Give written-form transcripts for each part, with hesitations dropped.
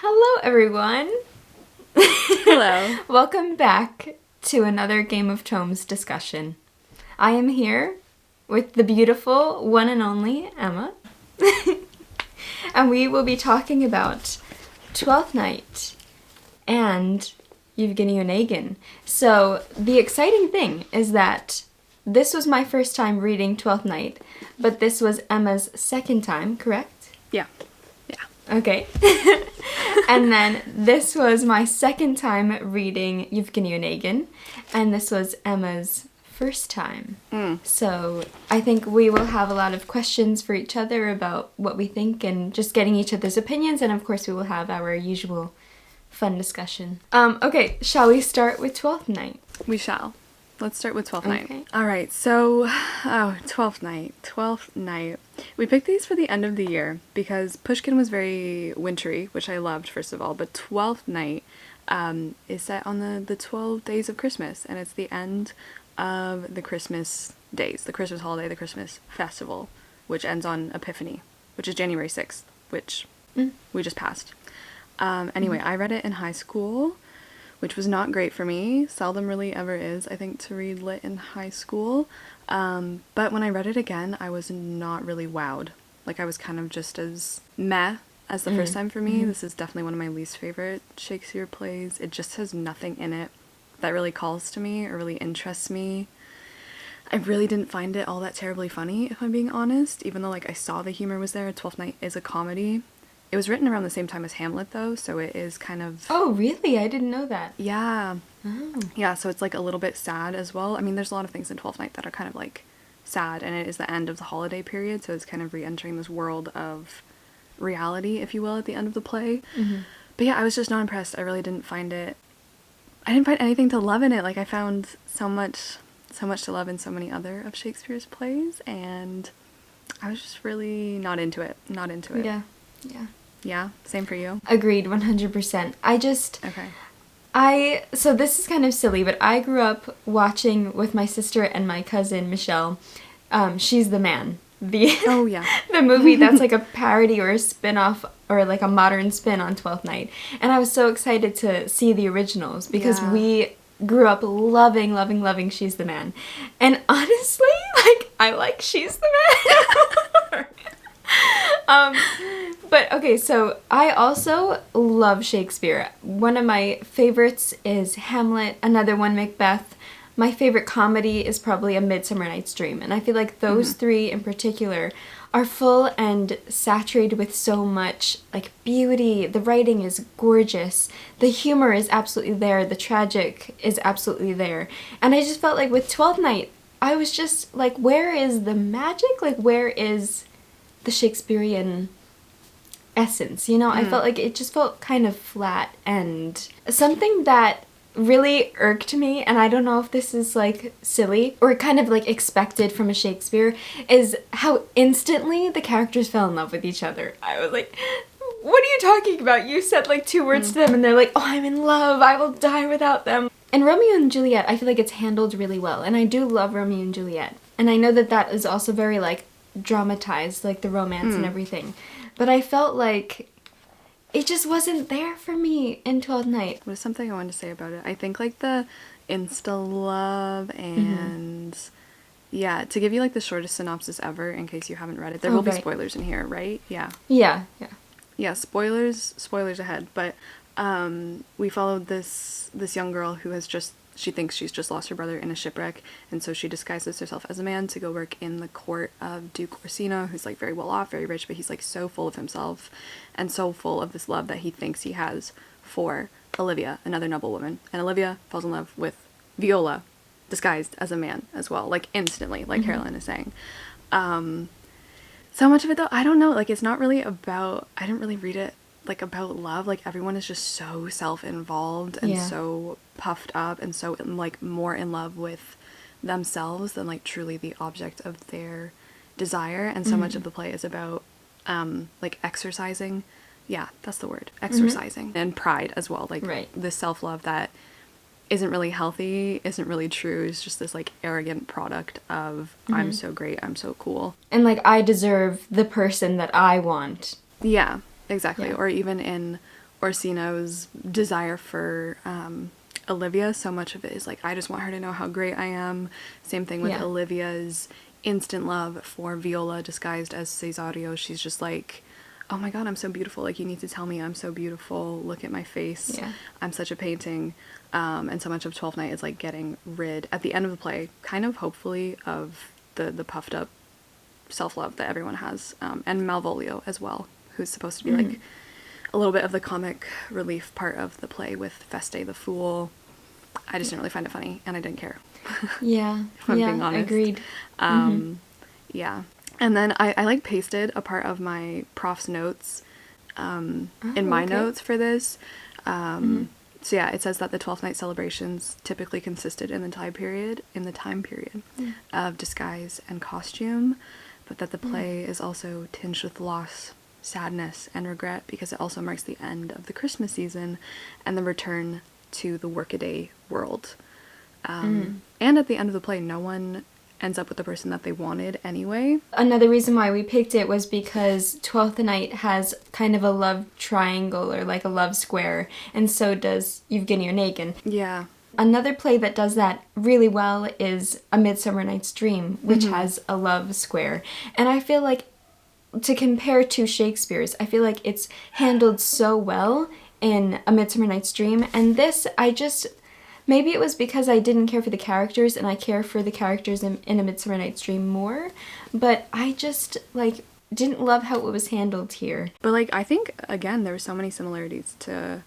Hello, everyone. Hello. Welcome back to another Game of Tomes discussion. I am here with the beautiful one and only Emma. And we will be talking about Twelfth Night and Eugene Onegin. So the exciting thing is that this was my first time reading Twelfth Night, but this was Emma's second time, correct? Yeah. Okay. And then this was my second time reading Eugene Onegin, and this was Emma's first time. So I think we will have a lot of questions for each other about what we think and just getting each other's opinions, and of course we will have our usual fun discussion. Okay, shall we start with Twelfth Night? We shall. Let's start with Twelfth Okay. Night. All right, so, Twelfth Night. We picked these for the end of the year because Pushkin was very wintry, which I loved, first of all, but Twelfth Night is set on the 12 days of Christmas, and it's the end of the Christmas days, the Christmas holiday, the Christmas festival, which ends on Epiphany, which is January 6th, which we just passed. Anyway, I read it in high school, which was not great for me. Seldom really ever is, I think, to read lit in high school. But when I read it again, I was not really wowed. Like, I was kind of just as meh as the first time for me. This is definitely one of my least favorite Shakespeare plays. It just has nothing in it that really calls to me or really interests me. I really didn't find it all that terribly funny, if I'm being honest, even though, like, I saw the humor was there. Twelfth Night is a comedy. It was written around the same time as Hamlet, though, so it is kind of... Oh, really? I didn't know that. Yeah. Oh. Yeah, so it's, like, a little bit sad as well. I mean, there's a lot of things in Twelfth Night that are kind of, like, sad, and it is the end of the holiday period, so it's kind of re-entering this world of reality, if you will, at the end of the play. But yeah, I was just not impressed. I really didn't find it... I didn't find anything to love in it. Like, I found so much to love in so many other of Shakespeare's plays, and I was just really not into it. Yeah. Yeah? Same for you? Agreed, 100%. Okay. So this is kind of silly, but I grew up watching with my sister and my cousin, Michelle, She's the Man. Oh, yeah. The movie that's like a parody or a spin-off or like a modern spin on Twelfth Night. And I was so excited to see the originals because we grew up loving She's the Man. And honestly, like, I like She's the Man. But okay, so I also love Shakespeare. One of my favorites is Hamlet, another one Macbeth. My favorite comedy is probably A Midsummer Night's Dream, and I feel like those three in particular are full and saturated with so much like beauty. The writing is gorgeous. The humor is absolutely there. The tragic is absolutely there. And I just felt like with Twelfth Night, I was just like, where is the magic? Like, where is the Shakespearean essence, you know? I felt like it just felt kind of flat, and something that really irked me, and I don't know if this is like silly or kind of like expected from a Shakespeare, is how instantly the characters fell in love with each other. I was like, what are you talking about? You said like two words to them and they're like, oh, I'm in love, I will die without them. And Romeo and Juliet, I feel like it's handled really well, and I do love Romeo and Juliet, and I know that that is also very like dramatized, like the romance and everything, but I felt like it just wasn't there for me in Twelfth Night. What is something I wanted to say about it? I think like the insta love and yeah, to give you like the shortest synopsis ever in case you haven't read it. There will be spoilers in here, right? Yeah, spoilers ahead, but we followed this young girl who has she thinks she's just lost her brother in a shipwreck, and so she disguises herself as a man to go work in the court of Duke Orsino, who's like very well off, very rich, but he's like so full of himself and so full of this love that he thinks he has for Olivia, another noblewoman. And Olivia falls in love with Viola, disguised as a man as well, like instantly, like Carolyn is saying. So much of it though, I don't know, like it's not really about, I didn't really read it like about love. Like everyone is just so self-involved and so puffed up and so like more in love with themselves than like truly the object of their desire. And so much of the play is about like exercising, that's the word, exercising, and pride as well, like the self-love that isn't really healthy, isn't really true, is just this like arrogant product of I'm so great, I'm so cool, and like I deserve the person that I want. Yeah, exactly. Or even in Orsino's desire for Olivia, so much of it is like, I just want her to know how great I am. Same thing with Yeah. Olivia's instant love for Viola disguised as Cesario. She's just like, oh my god, I'm so beautiful. Like, you need to tell me I'm so beautiful. Look at my face. Yeah. I'm such a painting. And so much of Twelfth Night is like getting rid, at the end of the play, kind of hopefully, of the puffed up self-love that everyone has. And Malvolio as well, who's supposed to be like a little bit of the comic relief part of the play with Feste the Fool. I just didn't really find it funny, and I didn't care. Yeah. If I'm being honest. Agreed. Yeah. And then I like pasted a part of my prof's notes in my okay. notes for this. So yeah, it says that the Twelfth Night celebrations typically consisted in the time period of disguise and costume, but that the play is also tinged with loss, sadness, and regret because it also marks the end of the Christmas season and the return to the workaday world. And at the end of the play, no one ends up with the person that they wanted anyway. Another reason why we picked it was because Twelfth Night has kind of a love triangle, or like a love square, and so does Eugene Onegin. Yeah. Another play that does that really well is A Midsummer Night's Dream, which has a love square. And I feel like, to compare to Shakespeare's, I feel like it's handled so well in A Midsummer Night's Dream, and this, maybe it was because I didn't care for the characters, and I care for the characters in A Midsummer Night's Dream more, but I just, like, didn't love how it was handled here. But, like, I think, again, there were so many similarities to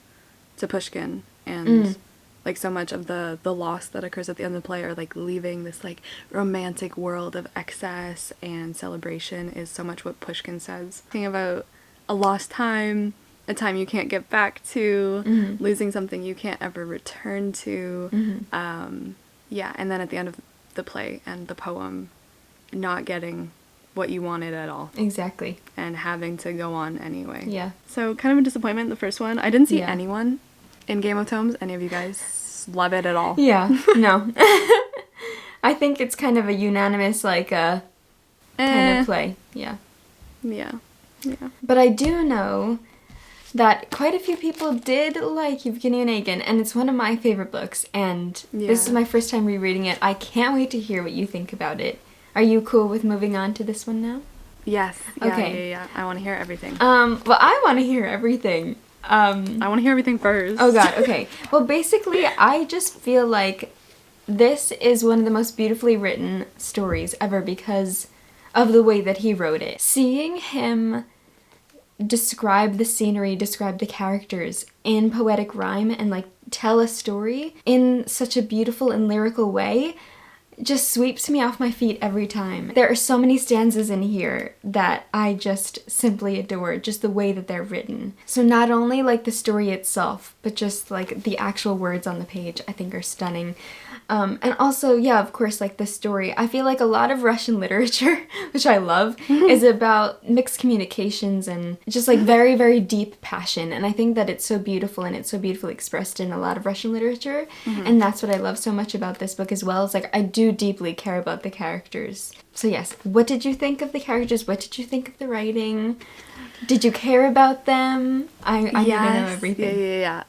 Pushkin, and, like, so much of the loss that occurs at the end of the play, or, like, leaving this, like, romantic world of excess and celebration is so much what Pushkin says. Thinking about a lost time, a time you can't get back to, losing something you can't ever return to. Yeah, and then at the end of the play and the poem, not getting what you wanted at all. Exactly. And having to go on anyway. Yeah. So kind of a disappointment, the first one. I didn't see Yeah. anyone in Game of Tomes. Any of you guys love it at all? Yeah, no. I think it's kind of a unanimous, like, kind of play. Yeah. Yeah. Yeah. But I do know that quite a few people did like Eugene Onegin, and it's one of my favorite books, and this is my first time rereading it. I can't wait to hear what you think about it. Are you cool with moving on to this one now? Yes. Yeah, Okay. Yeah. I want to hear everything. Well, I want to hear everything. I want to hear everything first. Oh god, okay. Well, basically, I just feel like this is one of the most beautifully written stories ever because of the way that he wrote it. Seeing him describe the scenery, describe the characters in poetic rhyme, and like tell a story in such a beautiful and lyrical way just sweeps me off my feet every time. There are so many stanzas in here that I just simply adore, just the way that they're written. So not only like the story itself, but just like the actual words on the page I think are stunning. And also, yeah, of course, like the story. I feel like a lot of Russian literature, which I love, is about mixed communications and just like very, very deep passion. And I think that it's so beautiful and it's so beautifully expressed in a lot of Russian literature. And that's what I love so much about this book as well. It's like I do deeply care about the characters. So yes, what did you think of the characters? What did you think of the writing? Did you care about them? I need to know everything. Yeah.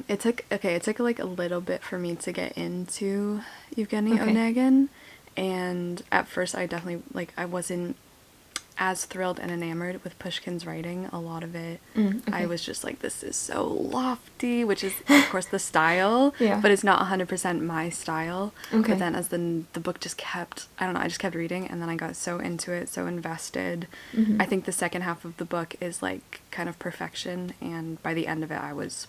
It took like a little bit for me to get into Eugene Onegin, and at first I definitely I wasn't as thrilled and enamored with Pushkin's writing. A lot of it, I was just like, this is so lofty, which is of course the style, but it's not 100% my style. But then as the book just kept, I don't know, I just kept reading, and then I got so into it, so invested. I think the second half of the book is like kind of perfection, and by the end of it I was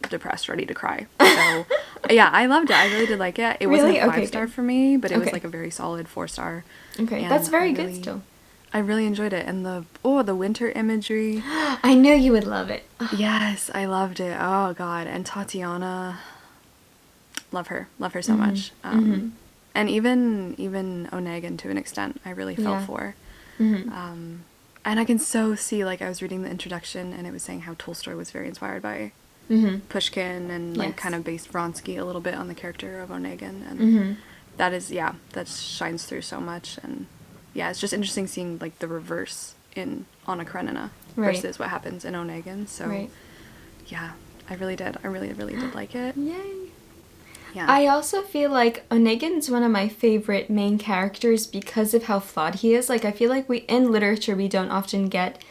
depressed, ready to cry. So yeah, I loved it. I really did like it. It wasn't a 5-star for me, but it was like a very solid 4-star. Okay, that's very good still. I really enjoyed it, and the winter imagery. I knew you would love it. Yes, I loved it. Oh god, and Tatiana, love her so much. And even Onegin to an extent, I really felt for. And I can so see, like, I was reading the introduction, and it was saying how Tolstoy was very inspired by Pushkin, and like kind of based Vronsky a little bit on the character of Onegin, and that shines through so much. And yeah, it's just interesting seeing like the reverse in Anna Karenina versus what happens in Onegin. So Yeah, I really did. I really, really did like it. Yay. Yeah. I also feel like Onegin's one of my favorite main characters because of how flawed he is. Like, I feel like in literature, we don't often get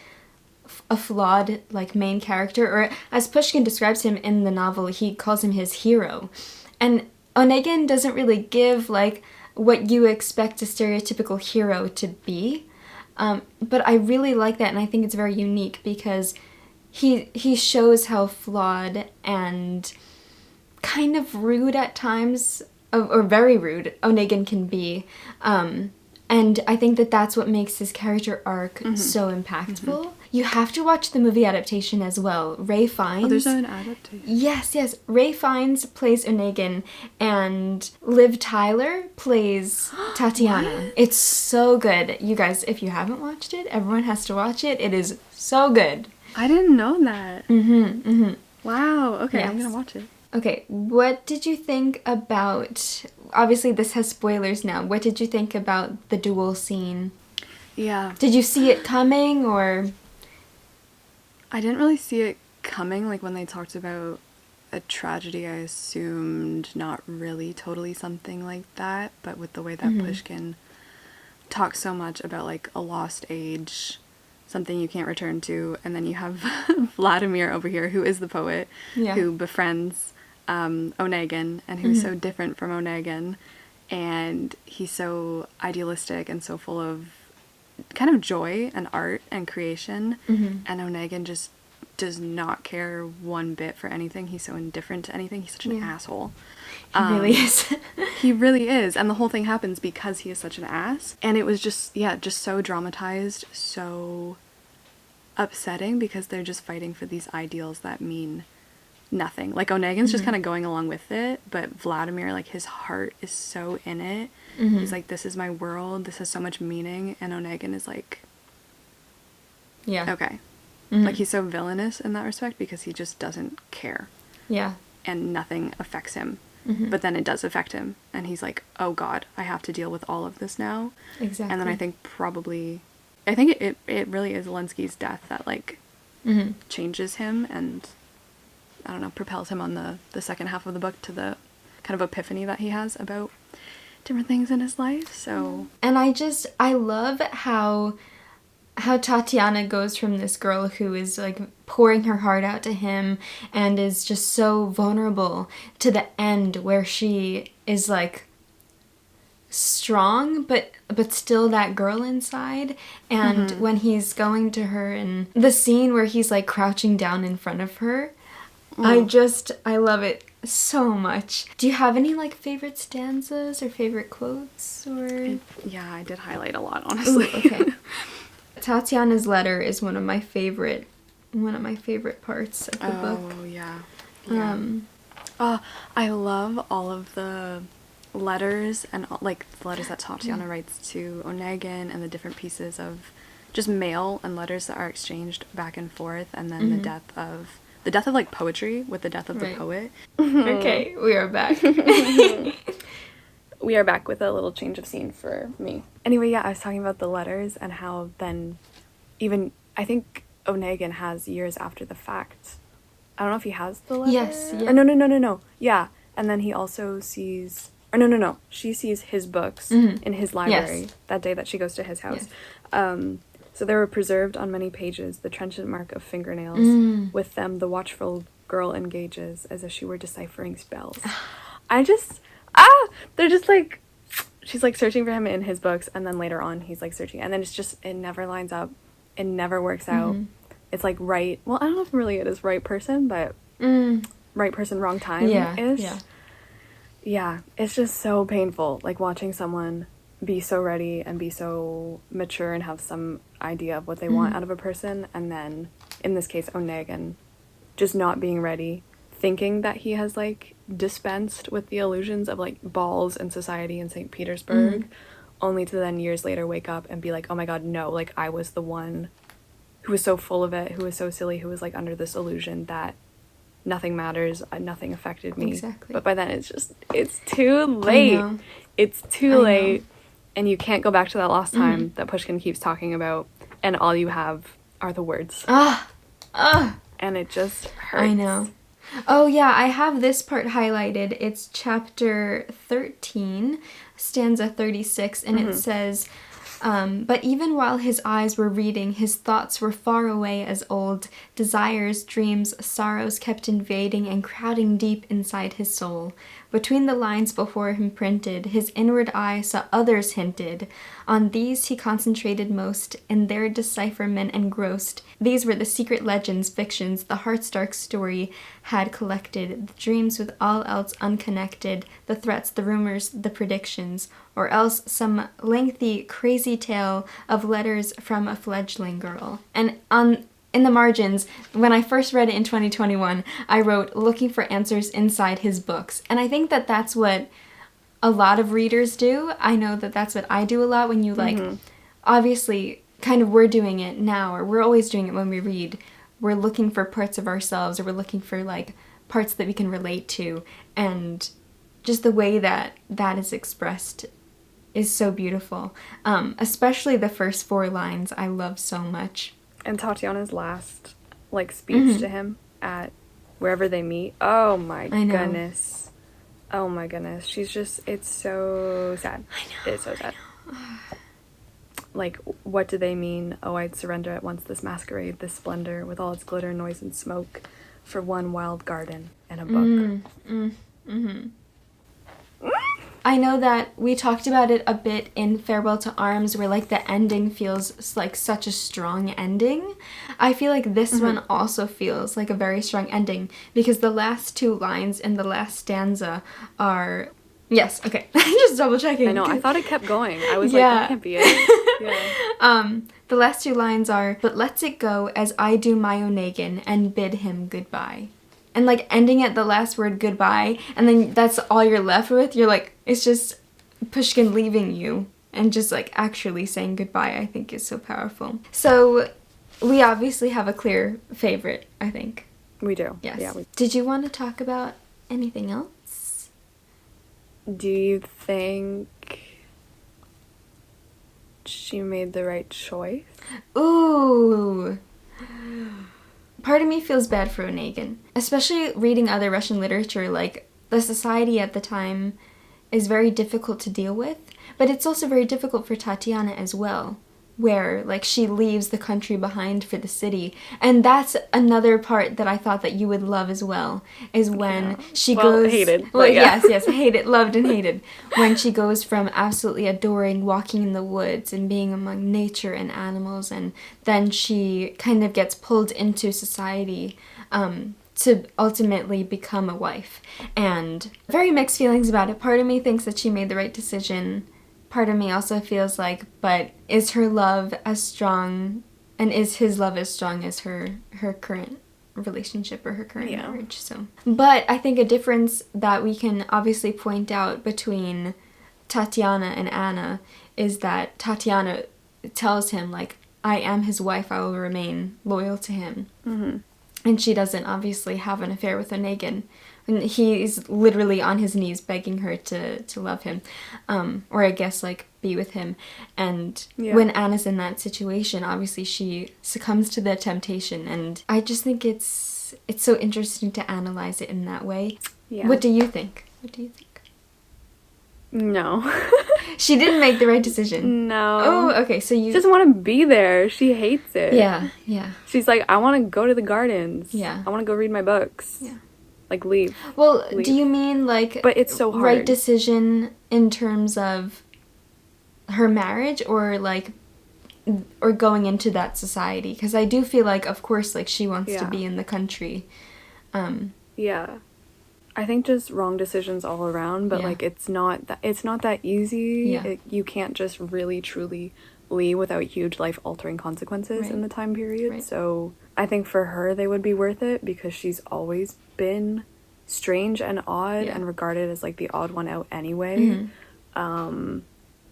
a flawed, like, main character. Or, as Pushkin describes him in the novel, he calls him his hero. And Onegin doesn't really give, like, what you expect a stereotypical hero to be. But I really like that, and I think it's very unique because he shows how flawed and kind of rude at times, or very rude, Onegin can be. And I think that that's what makes his character arc so impactful. You have to watch the movie adaptation as well. Ray Fiennes. Oh, there's an adaptation. Yes. Ray Fiennes plays Onegin, and Liv Tyler plays Tatiana. It's so good. You guys, if you haven't watched it, everyone has to watch it. It is so good. I didn't know that. Wow. Okay, Yes. I'm gonna watch it. Okay, what did you think about... Obviously, this has spoilers now. What did you think about the duel scene? Yeah. Did you see it coming, or... I didn't really see it coming. Like, when they talked about a tragedy, I assumed not really totally something like that. But with the way that Pushkin talks so much about, like, a lost age, something you can't return to, and then you have Vladimir over here, who is the poet, who befriends Onegin, and who's so different from Onegin, and he's so idealistic and so full of kind of joy and art and creation, and Onegin just does not care one bit for anything. He's so indifferent to anything. He's such an asshole. He really is. He really is, and the whole thing happens because he is such an ass, and it was just so dramatized, so upsetting, because they're just fighting for these ideals that mean nothing. Like, Onegin's just kind of going along with it, but Vladimir, like, his heart is so in it. He's like, this is my world, this has so much meaning, and Onegin is like, okay. Like, he's so villainous in that respect because he just doesn't care. Yeah. And nothing affects him. But then it does affect him, and he's like, oh god, I have to deal with all of this now. Exactly. And then I think it really is Lenski's death that, like, changes him and, I don't know, propels him on the second half of the book to the kind of epiphany that he has about different things in his life. So, and I love how Tatiana goes from this girl who is, like, pouring her heart out to him and is just so vulnerable to the end where she is, like, strong but still that girl inside. And when he's going to her, and the scene where he's, like, crouching down in front of her, I love it so much. Do you have any, like, favorite stanzas or favorite quotes, or? Yeah, I did highlight a lot, honestly. Ooh, okay. Tatiana's letter is one of my favorite parts of the book. Oh, yeah. I love all of the letters, and, like, the letters that Tatiana writes to Onegin, and the different pieces of just mail and letters that are exchanged back and forth, and then the death of like poetry with the death of the poet. Okay, we are back. We are back with a little change of scene for me. Anyway, yeah, I was talking about the letters and how then even, I think Onegin has years after the fact. I don't know if he has the letter. Yes. Yeah. No. Yeah. And then he also sees, or no. She sees his books in his library that day that she goes to his house. Yes. So there were preserved on many pages the trenchant mark of fingernails. With them the watchful girl engages as if she were deciphering spells. They're just like, she's like searching for him in his books, and then later on he's like searching, and then it's just, it never lines up, it never works out. It's like I don't know if really it is right person, but right person, wrong time ish. Yeah, it's just so painful, like watching someone be so ready and be so mature and have some idea of what they want out of a person, and then in this case Onegin just not being ready, thinking that he has, like, dispensed with the illusions of, like, balls and society in St. Petersburg, only to then years later wake up and be like, oh my god, no, like, I was the one who was so full of it, who was so silly, who was, like, under this illusion that nothing matters, nothing affected me. Exactly. But by then it's too late. It's too late, and you can't go back to that lost time that Pushkin keeps talking about, and all you have are the words. and it just hurts. I know. Oh, yeah, I have this part highlighted. It's chapter 13, stanza 36, and it says, but even while his eyes were reading, his thoughts were far away as old. Desires, dreams, sorrows kept invading and crowding deep inside his soul. Between the lines before him printed, his inward eye saw others hinted. On these he concentrated most, in their decipherment engrossed. These were the secret legends, fictions, the heart's dark story had collected, the dreams with all else unconnected, the threats, the rumors, the predictions, or else some lengthy, crazy tale of letters from a fledgling girl. And in the margins, when I first read it in 2021, I wrote, looking for answers inside his books. And I think that that's what a lot of readers do. I know that that's what I do a lot when you, like, obviously, kind of we're doing it now, or we're always doing it when we read. We're looking for parts of ourselves, or we're looking for, like, parts that we can relate to. And just the way that that is expressed is so beautiful. Especially the first 4 lines I love so much. And Tatiana's last, like, speech to him at wherever they meet. Oh my goodness. Oh my goodness. She's just, it's so sad. I know. It's so sad. Like, what do they mean? Oh, I'd surrender at once this masquerade, this splendor, with all its glitter, noise, and smoke, for one wild garden and a book. I know that we talked about it a bit in Farewell to Arms, where, like, the ending feels like such a strong ending. I feel like this one also feels like a very strong ending, because the last 2 lines in the last stanza are... Yes, okay. Just double checking. I know, I thought it kept going. I was like, that can't be it. Yeah. The last 2 lines are, but let's it go as I do my Onegin and bid him goodbye. And, like, ending at the last word, goodbye, and then that's all you're left with. You're like, it's just Pushkin leaving you and just, like, actually saying goodbye, I think is so powerful. So we obviously have a clear favorite, I think. We do. Yes. Yeah, Did you want to talk about anything else? Do you think she made the right choice? Ooh. Part of me feels bad for Onegin, especially reading other Russian literature. Like, the society at the time is very difficult to deal with, but it's also very difficult for Tatiana as well, where, like, she leaves the country behind for the city. And that's another part that I thought that you would love as well, is when she goes... hated. Well, yes, hated, loved and hated. When she goes from absolutely adoring walking in the woods and being among nature and animals, and then she kind of gets pulled into society to ultimately become a wife. And very mixed feelings about it. Part of me thinks that she made the right decision. Part of me also feels like, but is her love as strong, and is his love as strong as her current relationship or her current marriage? So, but I think a difference that we can obviously point out between Tatiana and Anna is that Tatiana tells him, like, I am his wife, I will remain loyal to him. And she doesn't obviously have an affair with Onegin. And he's literally on his knees begging her to love him. Or I guess, like, be with him. And when Anna's in that situation, obviously she succumbs to the temptation. And I just think it's so interesting to analyze it in that way. Yeah. What do you think? No. She didn't make the right decision. No. Oh, okay, so you... She doesn't want to be there. She hates it. Yeah. She's like, I want to go to the gardens. Yeah. I want to go read my books. Yeah. Like, leave. Well, do you mean, like... But it's so hard. Right decision in terms of her marriage, or, like... or going into that society? Because I do feel like, of course, like, she wants to be in the country. Yeah. I think just wrong decisions all around, but like it's not that easy. Yeah. You can't just really truly leave without huge life altering consequences in the time period. Right. So I think for her they would be worth it, because she's always been strange and odd and regarded as like the odd one out anyway. And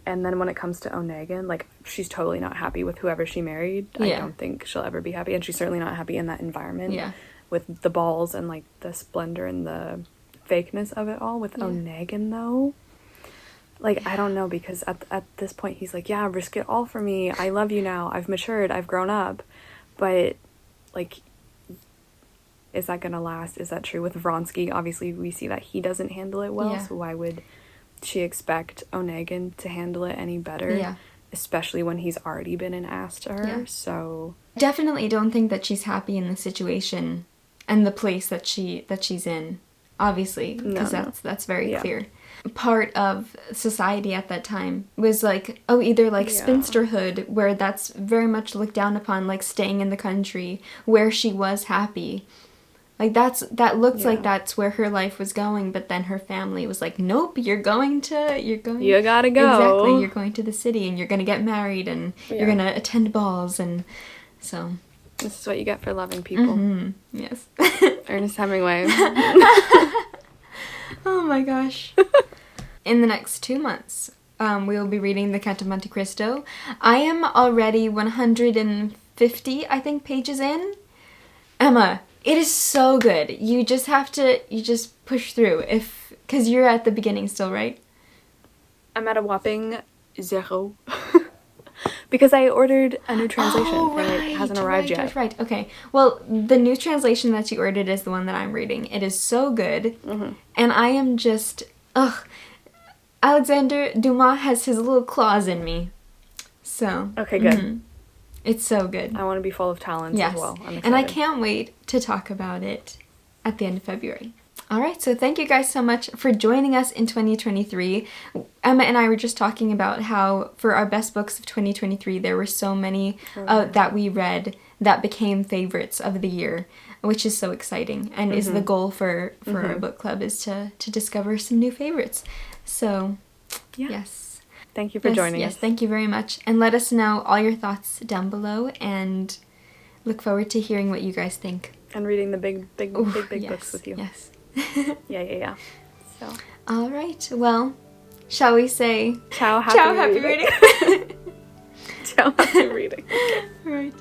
then when it comes to Onegin, like, she's totally not happy with whoever she married. I don't think she'll ever be happy, and she's certainly not happy in that environment with the balls and like the splendor and the fakeness of it all. With Onegin though, like, I don't know, because at this point he's like, yeah, risk it all for me, I love you now, I've matured, I've grown up, but like, is that going to last? Is that true with Vronsky? Obviously, we see that he doesn't handle it well, Yeah. so why would she expect Onegin to handle it any better? Yeah. Especially when he's already been an ass to her, Yeah. so... Definitely don't think that she's happy in the situation and the place that she's in, obviously, because that's very clear. Part of society at that time was like, either like spinsterhood, where that's very much looked down upon, like staying in the country where she was happy. Like that looked like that's where her life was going, but then her family was like, nope, you're going. You gotta go. Exactly, you're going to the city and you're gonna get married and you're gonna attend balls, and so. This is what you get for loving people. Mm-hmm. Yes. Ernest Hemingway. Oh my gosh. In the next 2 months, we will be reading The Count of Monte Cristo. I am already 150, I think, pages in. Emma, it is so good. You just push through, because you're at the beginning still, right? I'm at a whopping 0. Because I ordered a new translation and it hasn't arrived yet. Right. Okay. Well, the new translation that you ordered is the one that I'm reading. It is so good. Mm-hmm. And I am just... Alexander Dumas has his little claws in me. So... Okay, good. Mm-hmm. It's so good. I want to be full of talents as well. I'm excited. And I can't wait to talk about it at the end of February. All right, so thank you guys so much for joining us in 2023. Emma and I were just talking about how for our best books of 2023, there were so many that we read that became favorites of the year, which is so exciting, and is the goal for our book club, is to discover some new favorites. So, yes. Thank you for joining us. Yes, thank you very much. And let us know all your thoughts down below, and look forward to hearing what you guys think. And reading the big books with you. Yes. Yeah. So. All right. Well, shall we say ciao, happy reading. reading? Ciao, happy reading. All right.